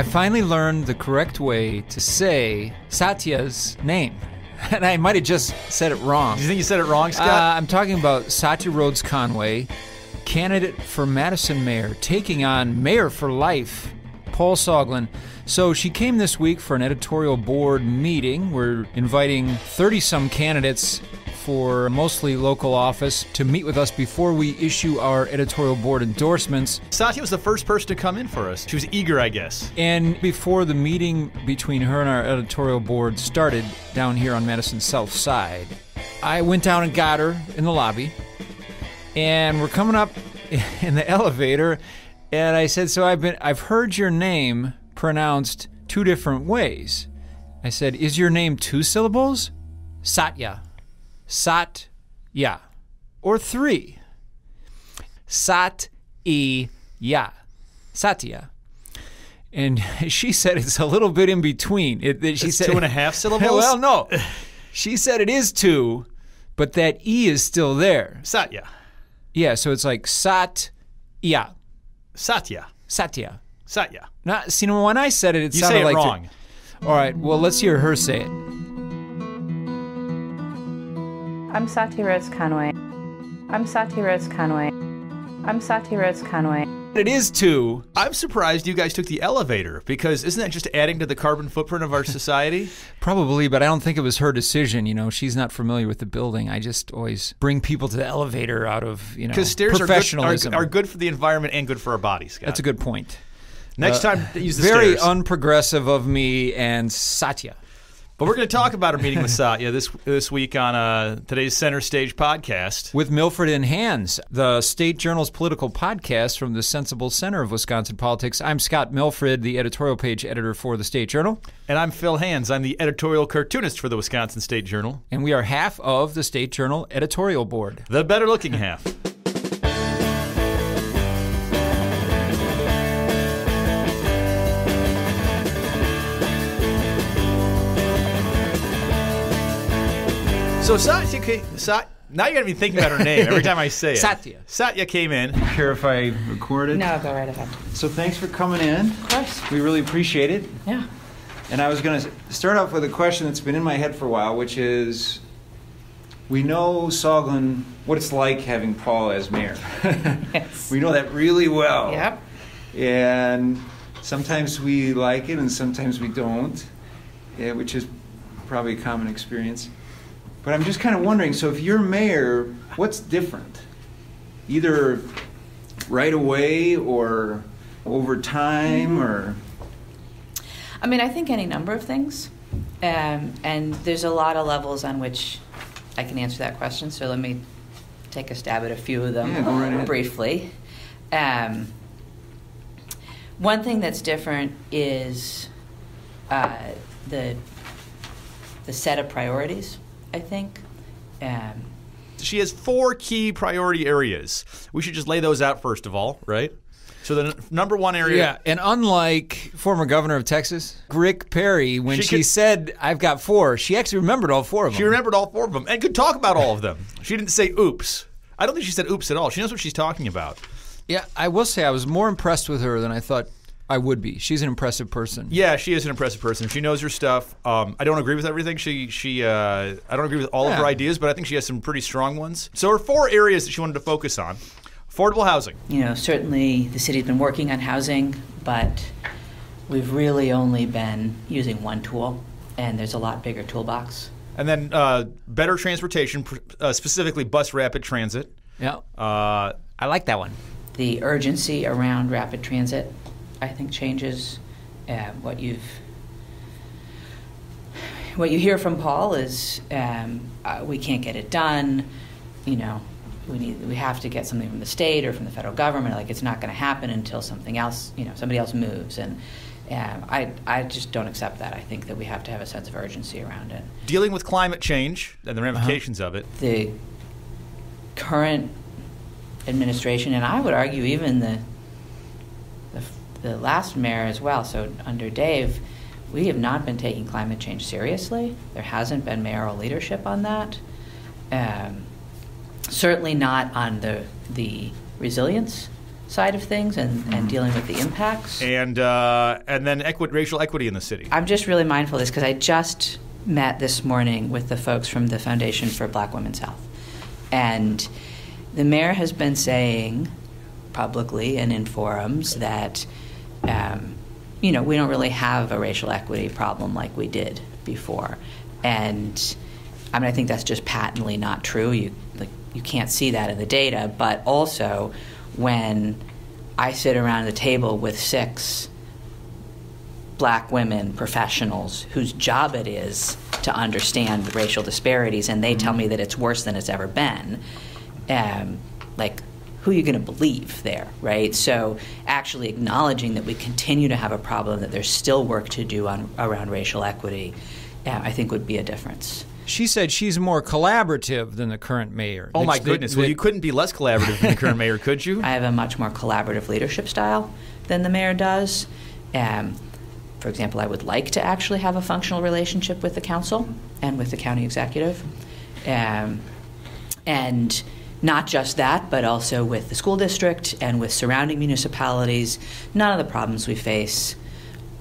I finally learned the correct way to say Satya's name. And I might have just said it wrong. Do you think you said it wrong, Scott? I'm talking about Satya Rhodes-Conway, candidate for Madison mayor, taking on mayor for life, Paul Soglin. So she came this week for an editorial board meeting. We're inviting 30-some candidates for mostly local office to meet with us before we issue our editorial board endorsements. Satya was the first person to come in for us. She was eager, I guess. And before the meeting between her and our editorial board started down here on Madison's south side, I went down and got her in the lobby. And we're coming up in the elevator, and I said, so I've heard your name pronounced two different ways. I said, is your name two syllables? Satya. Sat-ya. Or three. Sat-e-ya. Satya. And she said it's a little bit in between. She said 2.5 syllables? Well, no. She said it is two, but that E is still there. Satya. Yeah, so it's like sat-ya. Satya. Satya. Satya. Not, see, when I said it, You sounded say it like wrong. All right, well, let's hear her say it. I'm Satya Rhodes-Conway. I'm Satya Rhodes-Conway. I'm Satya Rhodes-Conway. It is two. I'm surprised you guys took the elevator, because isn't that just adding to the carbon footprint of our society? Probably, but I don't think it was her decision. You know, she's not familiar with the building. I just always bring people to the elevator out of, because stairs professionalism. are good for the environment and good for our bodies, Scott. That's a good point. Next time, use the very stairs. Unprogressive of me and Satya. But we're going to talk about our meeting with Satya this week on today's Center Stage podcast. With Milfred and Hands, the State Journal's political podcast from the sensible center of Wisconsin politics. I'm Scott Milfred, the editorial page editor for the State Journal. And I'm Phil Hands. I'm the editorial cartoonist for the Wisconsin State Journal. And we are half of the State Journal editorial board. The better looking half. So Satya, now you're going to be thinking about her name every time I say it. Satya. Satya came in. Care if I record it? No, go right ahead. So thanks for coming in. Of course. We really appreciate it. Yeah. And I was going to start off with a question that's been in my head for a while, which is, we know, Soglin, what it's like having Paul as mayor. Yes. We know that really well. Yep. And sometimes we like it and sometimes we don't, which is probably a common experience. But I'm just kind of wondering, so if you're mayor, what's different? Either right away or over time or... I mean, I think any number of things. And there's a lot of levels on which I can answer that question, so let me take a stab at a few of them go right ahead. Briefly. One thing that's different is the set of priorities, I think. She has 4 key priority areas. We should just lay those out first of all, right? So the number one area... Yeah, and unlike former governor of Texas, Rick Perry, when she said, I've got 4, she actually remembered all 4 of them. She remembered all 4 of them and could talk about all of them. She didn't say oops. I don't think she said oops at all. She knows what she's talking about. Yeah, I will say I was more impressed with her than I thought I would be. She's an impressive person. Yeah, she is an impressive person. She knows her stuff. I don't agree with everything. I don't agree with all of her ideas, but I think she has some pretty strong ones. So her 4 areas that she wanted to focus on. Affordable housing. You know, certainly the city's been working on housing, but we've really only been using one tool, and there's a lot bigger toolbox. And then better transportation, specifically bus rapid transit. Yeah, I like that one. The urgency around rapid transit, I think, changes. What you hear from Paul is we can't get it done. You know, we have to get something from the state or from the federal government. Like, it's not going to happen until something else, somebody else moves. And I just don't accept that. I think that we have to have a sense of urgency around it. Dealing with climate change and the ramifications of it. The current administration, and I would argue even the last mayor as well, so under Dave, we have not been taking climate change seriously. There hasn't been mayoral leadership on that. Certainly not on the resilience side of things and dealing with the impacts. And then racial equity in the city. I'm just really mindful of this because I just met this morning with the folks from the Foundation for Black Women's Health. And the mayor has been saying publicly and in forums that, we don't really have a racial equity problem like we did before. And I think that's just patently not true. You can't see that in the data. But also, when I sit around the table with 6 Black women professionals whose job it is to understand the racial disparities, and they tell me that it's worse than it's ever been, who are you going to believe there, right? So actually acknowledging that we continue to have a problem, that there's still work to do around racial equity, I think would be a difference. She said she's more collaborative than the current mayor. Oh, my goodness. Well, you couldn't be less collaborative than the current mayor, could you? I have a much more collaborative leadership style than the mayor does. For example, I would like to actually have a functional relationship with the council and with the county executive. And not just that, but also with the school district and with surrounding municipalities. None of the problems we face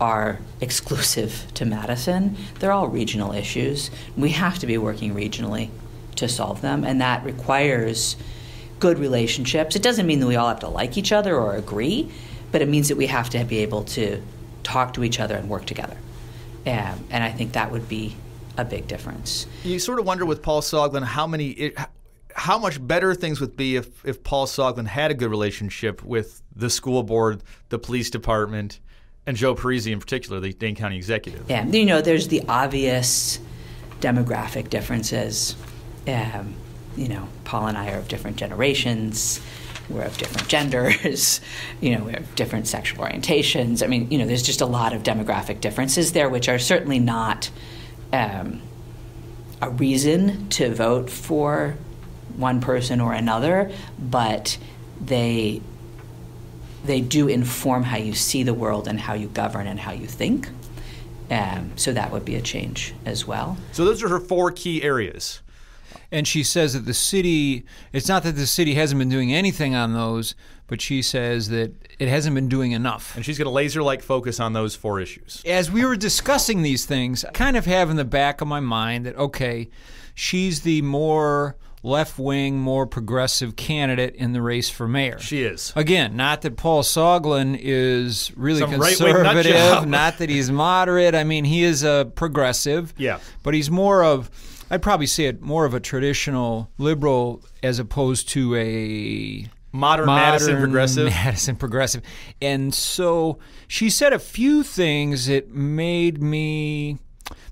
are exclusive to Madison. They're all regional issues. We have to be working regionally to solve them, and that requires good relationships. It doesn't mean that we all have to like each other or agree, but it means that we have to be able to talk to each other and work together. And I think that would be a big difference. You sort of wonder with Paul Soglin how much better things would be if Paul Soglin had a good relationship with the school board, the police department, and Joe Parisi in particular, the Dane County executive. Yeah, there's the obvious demographic differences. Paul and I are of different generations. We're of different genders. We have different sexual orientations. There's just a lot of demographic differences there, which are certainly not a reason to vote for one person or another, but they do inform how you see the world and how you govern and how you think. So that would be a change as well. So those are her 4 key areas. And she says that the city, it's not that the city hasn't been doing anything on those, but she says that it hasn't been doing enough. And she's going to laser-like focus on those 4 issues. As we were discussing these things, I kind of have in the back of my mind that, okay, she's the more left-wing, more progressive candidate in the race for mayor. She is. Again, not that Paul Soglin is really Some conservative, not that he's moderate. He is a progressive. Yeah. But he's more of, I'd probably say it more of a traditional liberal as opposed to a modern Madison progressive. Madison progressive. And so she said a few things that made me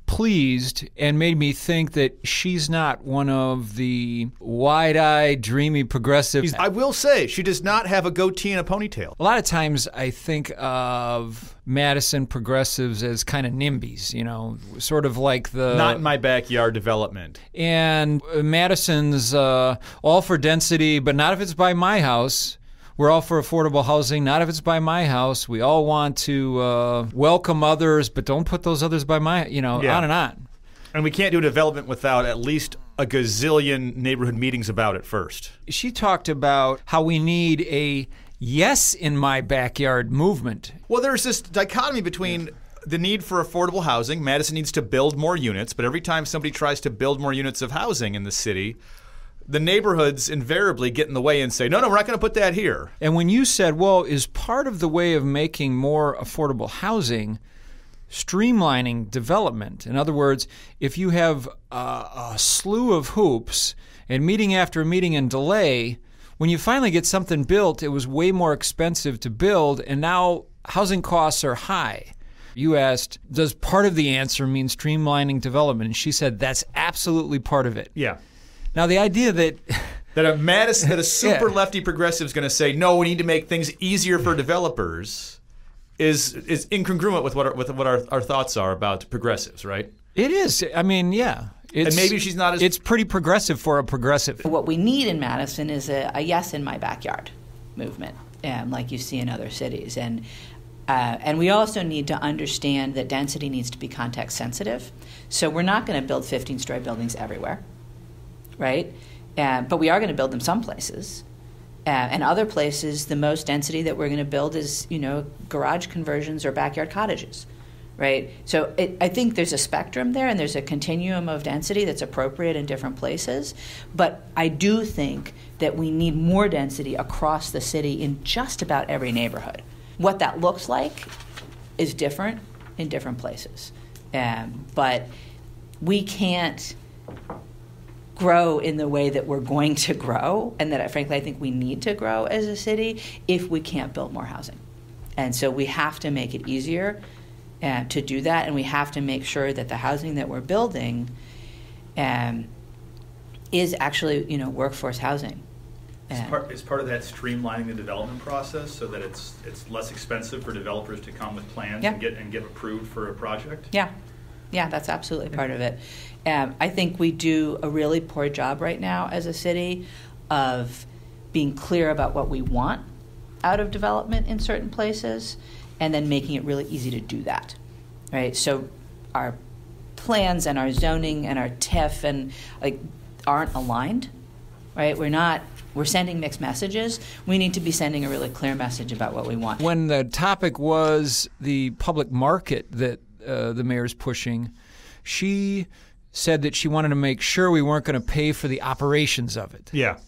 pleased and made me think that she's not one of the wide-eyed, dreamy progressives. I will say, she does not have a goatee and a ponytail. A lot of times I think of Madison progressives as kind of NIMBYs, sort of like the... Not in my backyard development. And Madison's all for density, but not if it's by my house. We're all for affordable housing, not if it's by my house. We all want to welcome others, but don't put those others by my, on and on. And we can't do development without at least a gazillion neighborhood meetings about it first. She talked about how we need a yes in my backyard movement. Well, there's this dichotomy between the need for affordable housing. Madison needs to build more units, but every time somebody tries to build more units of housing in the city, the neighborhoods invariably get in the way and say, no, we're not going to put that here. And when you said, well, is part of the way of making more affordable housing streamlining development? In other words, if you have a slew of hoops and meeting after meeting and delay, when you finally get something built, it was way more expensive to build, and now housing costs are high. You asked, does part of the answer mean streamlining development? And she said, that's absolutely part of it. Yeah. Now, the idea that a super lefty progressive is going to say, no, we need to make things easier for developers is incongruent with what our thoughts are about progressives, right? It is. I mean, yeah. And maybe she's not as... It's pretty progressive for a progressive. What we need in Madison is a yes in my backyard movement, like you see in other cities. And we also need to understand that density needs to be context sensitive. So we're not going to build 15-story buildings everywhere, right? But we are going to build them some places. And other places, the most density that we're going to build is, garage conversions or backyard cottages, right? So I think there's a spectrum there, and there's a continuum of density that's appropriate in different places. But I do think that we need more density across the city in just about every neighborhood. What that looks like is different in different places. But we can't grow in the way that we're going to grow, and that frankly I think we need to grow as a city if we can't build more housing. And so we have to make it easier to do that, and we have to make sure that the housing that we're building is actually workforce housing. Is part of that streamlining the development process so that it's less expensive for developers to come with plans and get approved for a project? Yeah, that's absolutely part of it. I think we do a really poor job right now as a city of being clear about what we want out of development in certain places and then making it really easy to do that, right? So our plans and our zoning and our TIF and aren't aligned, right? We're sending mixed messages. We need to be sending a really clear message about what we want. When the topic was the public market that the mayor's pushing, she said that she wanted to make sure we weren't going to pay for the operations of it. Yeah.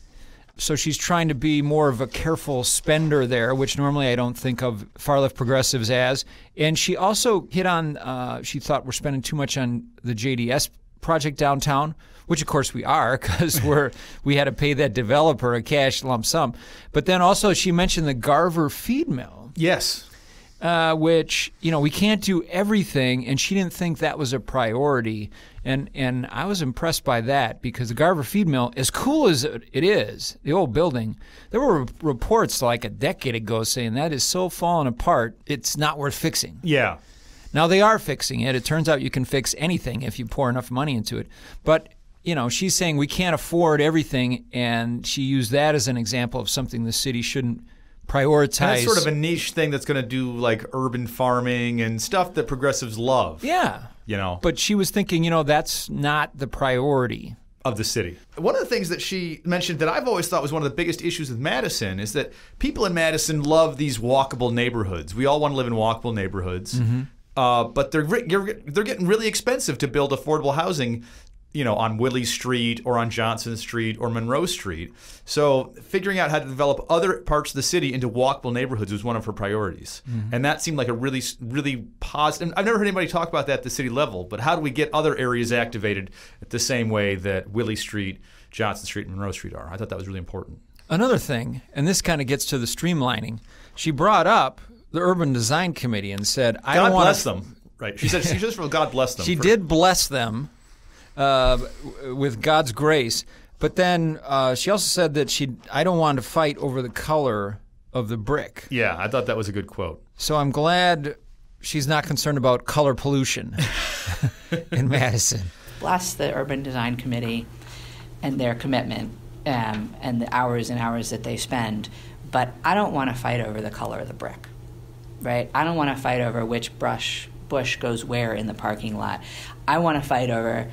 So she's trying to be more of a careful spender there, which normally I don't think of far-left progressives as. And she also hit on, she thought we're spending too much on the JDS project downtown, which of course we are because we had to pay that developer a cash lump sum. But then also she mentioned the Garver feed mill. Yes. Which, we can't do everything, and she didn't think that was a priority. And I was impressed by that because the Garver feed mill, as cool as it is, the old building, there were reports like a decade ago saying that is so fallen apart, it's not worth fixing. Yeah. Now they are fixing it. It turns out you can fix anything if you pour enough money into it. But, she's saying we can't afford everything, and she used that as an example of something the city shouldn't prioritize. And that's sort of a niche thing that's going to do like urban farming and stuff that progressives love. Yeah. But she was thinking, that's not the priority of the city. One of the things that she mentioned that I've always thought was one of the biggest issues with Madison is that people in Madison love these walkable neighborhoods. We all want to live in walkable neighborhoods. Mm-hmm. But they're getting really expensive to build affordable housing, on Willie Street or on Johnson Street or Monroe Street. So figuring out how to develop other parts of the city into walkable neighborhoods was one of her priorities. Mm-hmm. And that seemed like a really, really positive. I've never heard anybody talk about that at the city level, but how do we get other areas activated at the same way that Willie Street, Johnson Street, and Monroe Street are? I thought that was really important. Another thing, and this kind of gets to the streamlining, she brought up the Urban Design Committee and said, I don't want to... God bless them. Right. She said, God bless them. She did bless them. With God's grace. But then she also said that I don't want to fight over the color of the brick. Yeah, I thought that was a good quote. So I'm glad she's not concerned about color pollution in Madison. Bless the Urban Design Committee and their commitment and the hours and hours that they spend. But I don't want to fight over the color of the brick, right? I don't want to fight over which bush goes where in the parking lot. I want to fight over,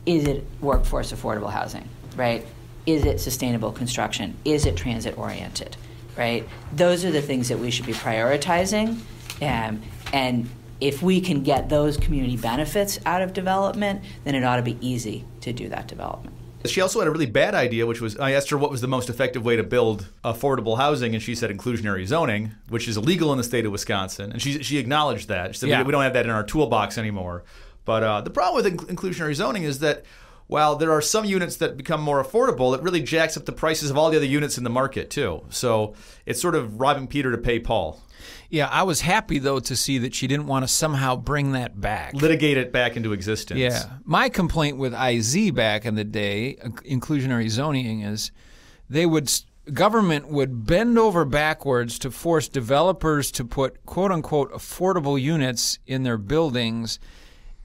is it workforce affordable housing, right? Is it sustainable construction? Is it transit-oriented, right? Those are the things that we should be prioritizing. And if we can get those community benefits out of development, then it ought to be easy to do that development. She also had a really bad idea, which was, I asked her what was the most effective way to build affordable housing, and she said inclusionary zoning, which is illegal in the state of Wisconsin. And she acknowledged that. She said, we don't have that in our toolbox anymore. But the problem with inclusionary zoning is that while there are some units that become more affordable, it really jacks up the prices of all the other units in the market, too. So it's sort of robbing Peter to pay Paul. Yeah, I was happy, though, to see that she didn't want to somehow bring that back. Litigate it back into existence. Yeah. My complaint with IZ back in the day, inclusionary zoning, is government would bend over backwards to force developers to put quote-unquote affordable units in their buildings,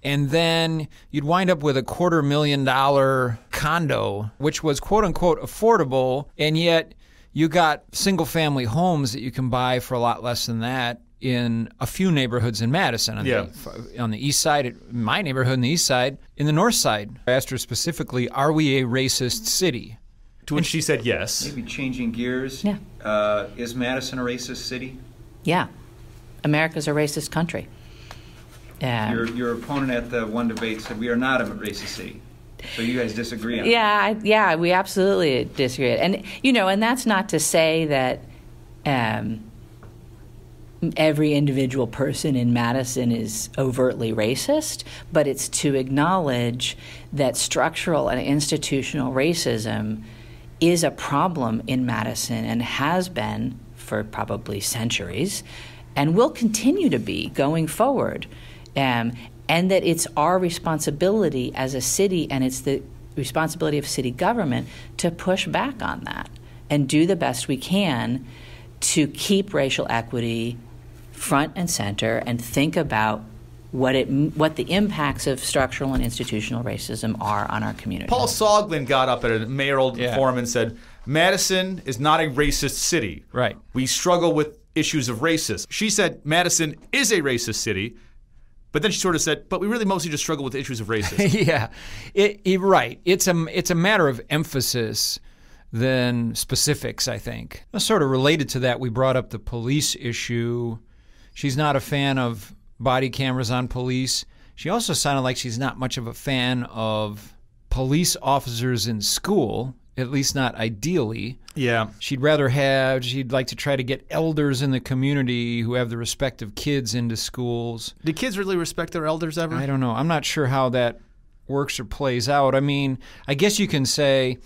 and then you'd wind up with a $250,000 condo, which was quote-unquote affordable, and yet you got single-family homes that you can buy for a lot less than that in a few neighborhoods in Madison. On the east side, my neighborhood on the east side, in the north side. I asked her specifically, are we a racist city? To which she said yes. Maybe changing gears. Yeah. Is Madison a racist city? Yeah. America's a racist country. Your opponent at the one debate said we are not a racist city. So you guys disagree on that? Yeah, we absolutely disagree. And, and that's not to say that every individual person in Madison is overtly racist, but it's to acknowledge that structural and institutional racism is a problem in Madison and has been for probably centuries and will continue to be going forward. And that it's our responsibility as a city, and it's the responsibility of city government to push back on that and do the best we can to keep racial equity front and center and think about what the impacts of structural and institutional racism are on our community. Paul Soglin got up at a mayoral forum and said, Madison is not a racist city. Right. We struggle with issues of racism. She said Madison is a racist city, but then she sort of said, but we really mostly just struggle with issues of racism. Yeah, right. It's a matter of emphasis than specifics, I think. Sort of related to that, we brought up the police issue. She's not a fan of body cameras on police. She also sounded like she's not much of a fan of police officers in school, at least not ideally. Yeah. She'd like to try to get elders in the community who have the respective kids into schools. Do kids really respect their elders ever? I don't know. I'm not sure how that works or plays out. I mean, I guess you can say,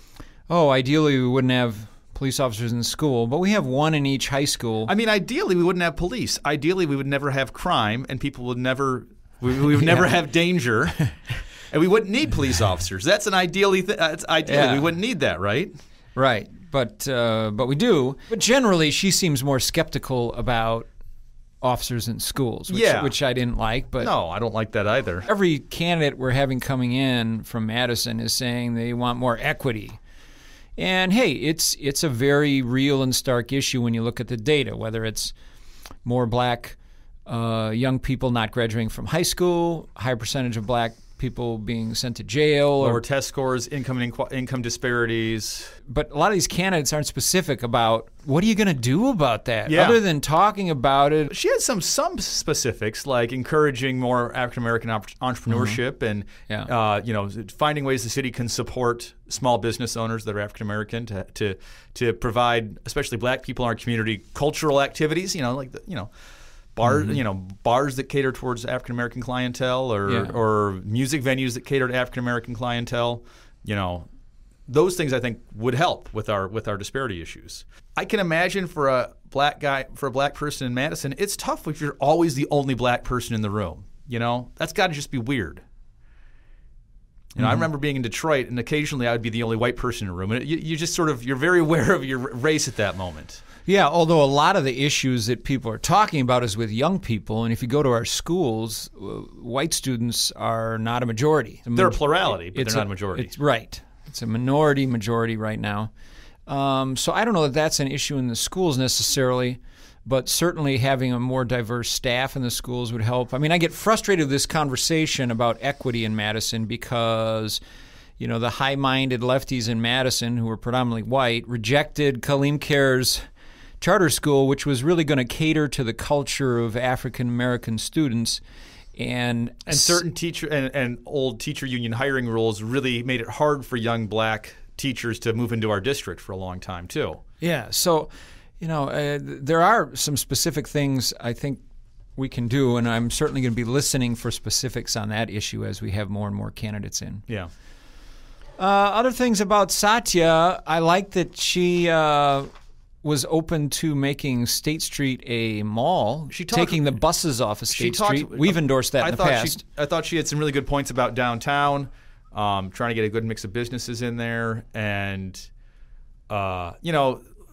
ideally we wouldn't have police officers in school, but we have one in each high school. I mean, ideally we wouldn't have police. Ideally we would never have crime, and people would never, we would never have danger, and we wouldn't need police officers. That's an ideally we wouldn't need that, right? Right, but we do. But generally, she seems more skeptical about officers in schools, which I didn't like. But no, I don't like that either. Every candidate we're having coming in from Madison is saying they want more equity. And hey, it's a very real and stark issue when you look at the data, whether it's more black young people not graduating from high school, higher percentage of black people being sent to jail. Lower test scores, income disparities. But a lot of these candidates aren't specific about what are you going to do about that, other than talking about it. She had some specifics, like encouraging more African-American entrepreneurship and finding ways the city can support small business owners that are African-American to provide, especially black people in our community, cultural activities, bars that cater towards African American clientele, or music venues that cater to African American clientele. Those things I think would help with our disparity issues. I can imagine for a black person in Madison, it's tough if you're always the only black person in the room. That's got to just be weird. I remember being in Detroit, and occasionally I would be the only white person in a room, and you just you're very aware of your race at that moment. Yeah, although a lot of the issues that people are talking about is with young people, and if you go to our schools, white students are not a majority. They're a plurality, but they're not a majority. Right. It's a majority right now. So I don't know that that's an issue in the schools necessarily, but certainly having a more diverse staff in the schools would help. I mean, I get frustrated with this conversation about equity in Madison because the high-minded lefties in Madison, who are predominantly white, rejected Kaleem Kerr's charter school, which was really going to cater to the culture of African-American students. And certain teacher and old teacher union hiring rules really made it hard for young black teachers to move into our district for a long time, too. Yeah, so, there are some specific things I think we can do, and I'm certainly going to be listening for specifics on that issue as we have more and more candidates in. Yeah. Other things about Satya, I like that she was open to making State Street a mall, taking the buses off of State Street. We've endorsed that in the past. I thought she had some really good points about downtown, trying to get a good mix of businesses in there, and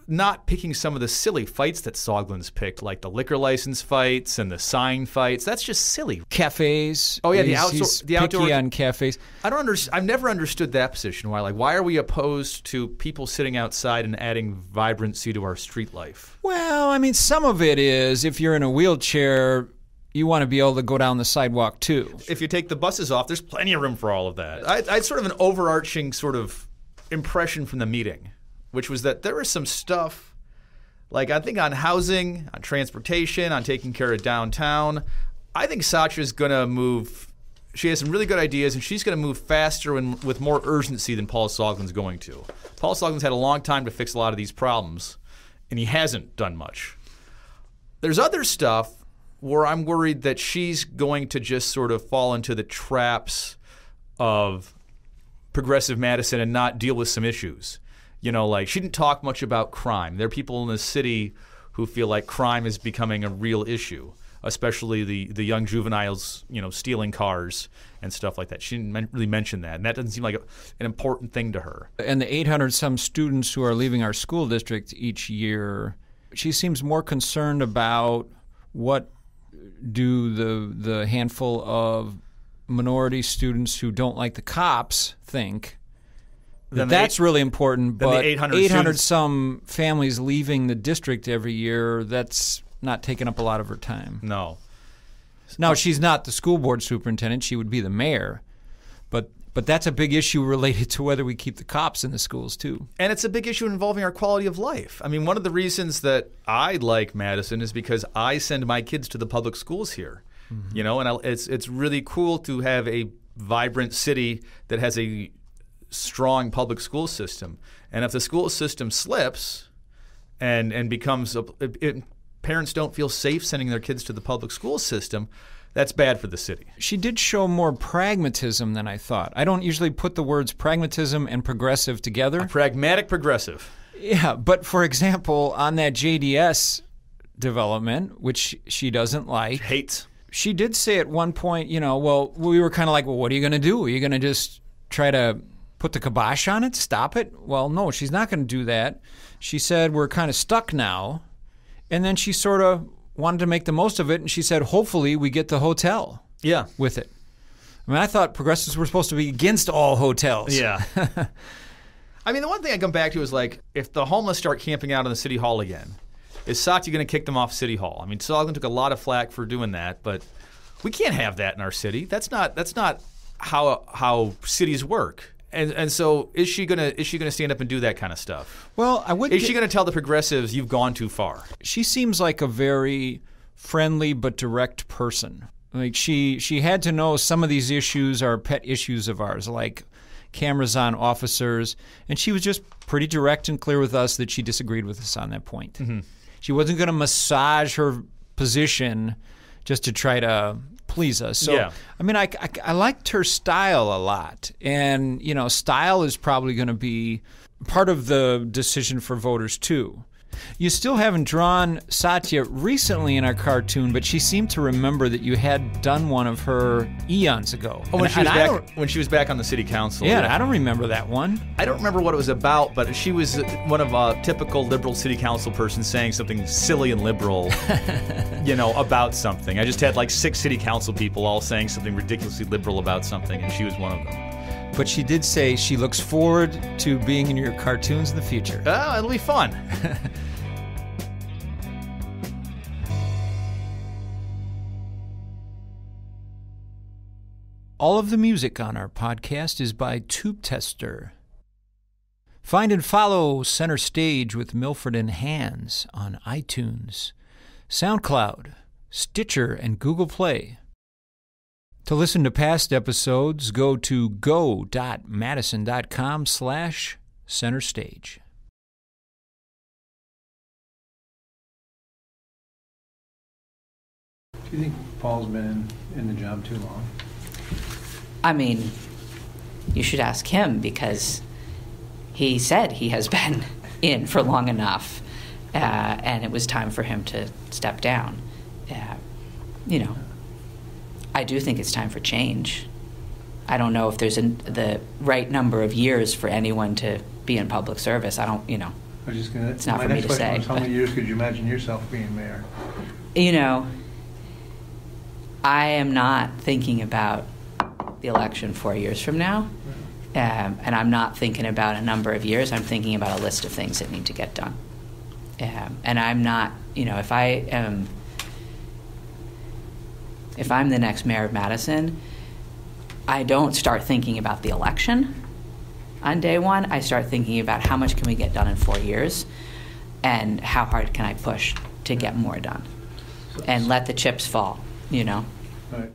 not picking some of the silly fights that Soglin's picked, like the liquor license fights and the sign fights. That's just silly. Cafes. Oh yeah, he's picky on cafes. I've never understood that position. Why are we opposed to people sitting outside and adding vibrancy to our street life? Well, I mean, some of it is if you're in a wheelchair, you want to be able to go down the sidewalk too. If you take the buses off, there's plenty of room for all of that. I had sort of an overarching sort of impression from the meeting. which was that there was some stuff, like I think on housing, on transportation, on taking care of downtown. I think Satya's going to move. She has some really good ideas, and she's going to move faster and with more urgency than Paul Soglin's going to. Paul Soglin's had a long time to fix a lot of these problems, and he hasn't done much. There's other stuff where I'm worried that she's going to just sort of fall into the traps of progressive Madison and not deal with some issues. You know, like she didn't talk much about crime. There are people in the city who feel like crime is becoming a real issue, especially the young juveniles, you know, stealing cars and stuff like that. She didn't really mention that, and that doesn't seem like an important thing to her. And the 800-some students who are leaving our school district each year, she seems more concerned about what do the handful of minority students who don't like the cops think. That's really important, but 800-some families leaving the district every year, that's not taking up a lot of her time. No. Now, she's not the school board superintendent. She would be the mayor. But that's a big issue related to whether we keep the cops in the schools, too. And it's a big issue involving our quality of life. I mean, one of the reasons that I like Madison is because I send my kids to the public schools here. Mm-hmm. You know, and it's really cool to have a vibrant city that has a strong public school system. And if the school system slips and becomes parents don't feel safe sending their kids to the public school system, that's bad for the city. She did show more pragmatism than I thought. I don't usually put the words pragmatism and progressive together. A pragmatic progressive. Yeah, but for example, on that JDS development, which she doesn't like. Hates. She did say at one point, you know, well, we were kind of like, well, what are you going to do? Are you going to just try to put the kibosh on it, stop it? Well, no, she's not going to do that. She said we're kind of stuck now. And then she sort of wanted to make the most of it, and she said, hopefully we get the hotel with it. I mean, I thought progressives were supposed to be against all hotels. Yeah. I mean, the one thing I come back to is, like, if the homeless start camping out in the city hall again, is Satya going to kick them off City Hall? I mean, Soglin took a lot of flack for doing that, but we can't have that in our city. That's not how cities work. And so is she gonna stand up and do that kind of stuff? Well, I would. Is she gonna tell the progressives you've gone too far? She seems like a very friendly but direct person. Like she had to know some of these issues are pet issues of ours, like cameras on officers, and she was just pretty direct and clear with us that she disagreed with us on that point. Mm-hmm. She wasn't going to massage her position just to try to please us. So, yeah. I mean, I liked her style a lot. And, you know, style is probably going to be part of the decision for voters, too. You still haven't drawn Satya recently in our cartoon, but she seemed to remember that you had done one of her eons ago. Oh, when she was back on the city council. Yeah, I don't remember that one. I don't remember what it was about, but she was one of a typical liberal city council person saying something silly and liberal, you know, about something. I just had like 6 city council people all saying something ridiculously liberal about something, and she was one of them. But she did say she looks forward to being in your cartoons in the future. Oh, it'll be fun. All of the music on our podcast is by Tube Tester. Find and follow Center Stage with Milfred and Hands on iTunes, SoundCloud, Stitcher, and Google Play. To listen to past episodes, go to go.madison.com/Center Stage. Do you think Paul's been in the job too long? I mean, you should ask him, because he said he has been in for long enough, and it was time for him to step down. You know, I do think it's time for change. I don't know if there's the right number of years for anyone to be in public service. I don't, you know, it's not for me to say. How many years could you imagine yourself being mayor? You know, I am not thinking about the election 4 years from now, and I'm not thinking about a number of years. I'm thinking about a list of things that need to get done. And I'm not, you know, if I'm the next mayor of Madison, I don't start thinking about the election. on day one, I start thinking about how much can we get done in 4 years, and how hard can I push to get more done, and let the chips fall, you know. Right.